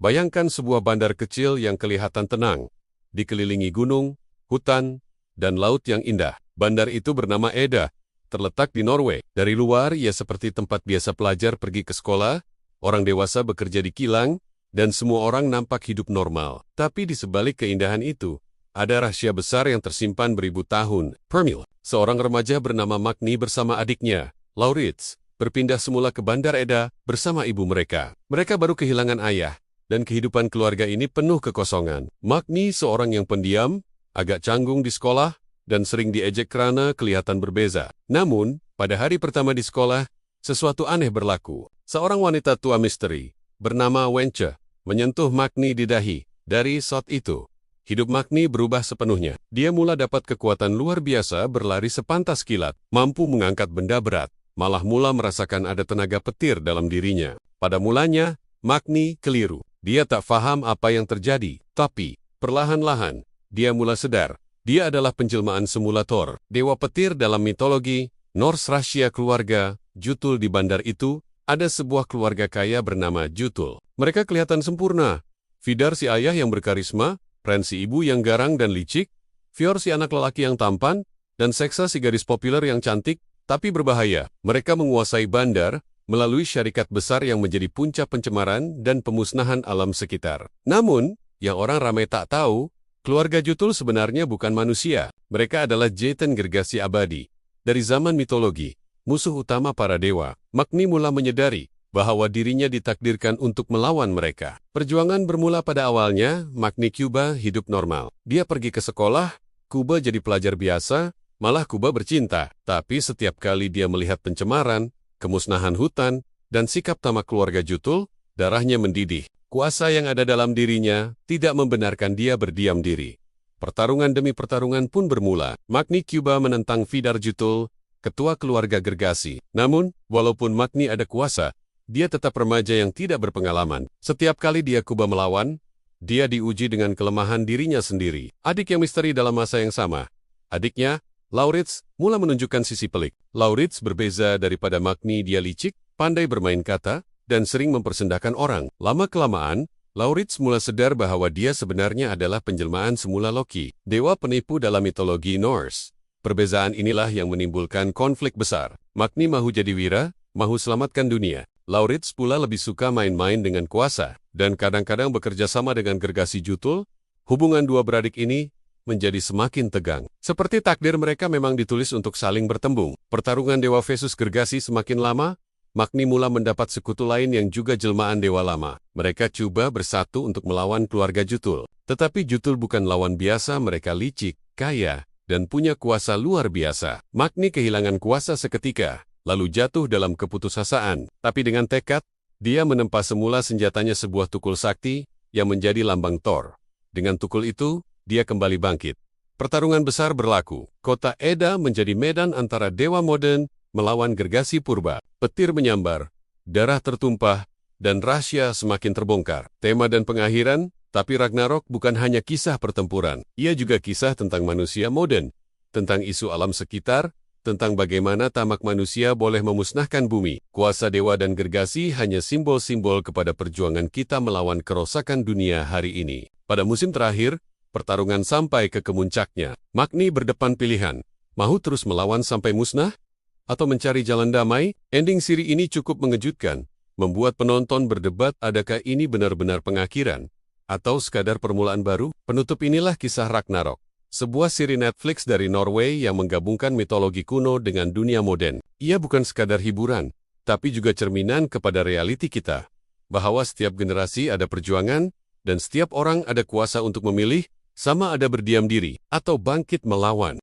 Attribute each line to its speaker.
Speaker 1: Bayangkan sebuah bandar kecil yang kelihatan tenang, dikelilingi gunung, hutan, dan laut yang indah. Bandar itu bernama Eda, terletak di Norway. Dari luar, ia seperti tempat biasa pelajar pergi ke sekolah, orang dewasa bekerja di kilang, dan semua orang nampak hidup normal. Tapi di sebalik keindahan itu, ada rahasia besar yang tersimpan beribu tahun. Permil, seorang remaja bernama Magni bersama adiknya, Laurits, berpindah semula ke Bandar Eda bersama ibu mereka. Mereka baru kehilangan ayah, dan kehidupan keluarga ini penuh kekosongan. Magni seorang yang pendiam, agak canggung di sekolah, dan sering diejek karena kelihatan berbeza. Namun, pada hari pertama di sekolah, sesuatu aneh berlaku. Seorang wanita tua misteri, bernama Wence, menyentuh Magni di dahi. Dari saat itu, hidup Magni berubah sepenuhnya. Dia mula dapat kekuatan luar biasa berlari sepantas kilat, mampu mengangkat benda berat, malah mula merasakan ada tenaga petir dalam dirinya. Pada mulanya, Magni keliru. Dia tak paham apa yang terjadi, tapi perlahan-lahan, dia mula sadar. Dia adalah penjelmaan semula Thor, dewa petir dalam mitologi Norse. Rahasia keluarga Jutul di bandar itu, ada sebuah keluarga kaya bernama Jutul. Mereka kelihatan sempurna. Vidar si ayah yang berkarisma, Ren si ibu yang garang dan licik, Fjord si anak lelaki yang tampan, dan Seksa si gadis populer yang cantik, tapi berbahaya. Mereka menguasai bandar melalui syarikat besar yang menjadi puncak pencemaran dan pemusnahan alam sekitar. Namun, yang orang ramai tak tahu, keluarga Jutul sebenarnya bukan manusia. Mereka adalah Jeten gergasi abadi. Dari zaman mitologi, musuh utama para dewa. Magni mula menyadari bahwa dirinya ditakdirkan untuk melawan mereka. Perjuangan bermula pada awalnya, Magni Kuba hidup normal. Dia pergi ke sekolah, Kuba jadi pelajar biasa, malah Kuba bercinta. Tapi setiap kali dia melihat pencemaran, kemusnahan hutan, dan sikap tamak keluarga Jutul, darahnya mendidih. Kuasa yang ada dalam dirinya tidak membenarkan dia berdiam diri. Pertarungan demi pertarungan pun bermula. Magni Kuba menentang Vidar Jutul, ketua keluarga gergasi. Namun, walaupun Magni ada kuasa, dia tetap remaja yang tidak berpengalaman. Setiap kali dia Kuba melawan, dia diuji dengan kelemahan dirinya sendiri. Adik yang misteri dalam masa yang sama. Adiknya, Laurits, mula menunjukkan sisi pelik. Laurits berbeza daripada Magni, dia licik, pandai bermain kata, dan sering mempersendahkan orang. Lama-kelamaan, Laurits mula sadar bahwa dia sebenarnya adalah penjelmaan semula Loki, dewa penipu dalam mitologi Norse. Perbezaan inilah yang menimbulkan konflik besar. Magni mahu jadi wira, mahu selamatkan dunia. Laurits pula lebih suka main-main dengan kuasa, dan kadang-kadang bekerja sama dengan gergasi Jutul. Hubungan dua beradik ini menjadi semakin tegang. Seperti takdir mereka memang ditulis untuk saling bertembung. Pertarungan dewa versus gergasi semakin lama, Magni mula mendapat sekutu lain yang juga jelmaan dewa lama. Mereka coba bersatu untuk melawan keluarga Jutul. Tetapi Jutul bukan lawan biasa, mereka licik, kaya, dan punya kuasa luar biasa. Magni kehilangan kuasa seketika, lalu jatuh dalam keputusasaan. Tapi dengan tekad, dia menempa semula senjatanya, sebuah tukul sakti yang menjadi lambang Thor. Dengan tukul itu, dia kembali bangkit. Pertarungan besar berlaku. Kota Eda menjadi medan antara dewa modern melawan gergasi purba. Petir menyambar, darah tertumpah, dan rahasia semakin terbongkar. Tema dan pengakhiran, tapi Ragnarok bukan hanya kisah pertempuran. Ia juga kisah tentang manusia modern, tentang isu alam sekitar, tentang bagaimana tamak manusia boleh memusnahkan bumi. Kuasa dewa dan gergasi hanya simbol-simbol kepada perjuangan kita melawan kerusakan dunia hari ini. Pada musim terakhir, pertarungan sampai ke kemuncaknya. Magni berdepan pilihan, mahu terus melawan sampai musnah, atau mencari jalan damai. Ending siri ini cukup mengejutkan, membuat penonton berdebat adakah ini benar-benar pengakhiran, atau sekadar permulaan baru. Penutup inilah kisah Ragnarok. Sebuah seri Netflix dari Norway yang menggabungkan mitologi kuno dengan dunia modern. Ia bukan sekadar hiburan, tapi juga cerminan kepada realiti kita, bahwa setiap generasi ada perjuangan, dan setiap orang ada kuasa untuk memilih, sama ada berdiam diri, atau bangkit melawan.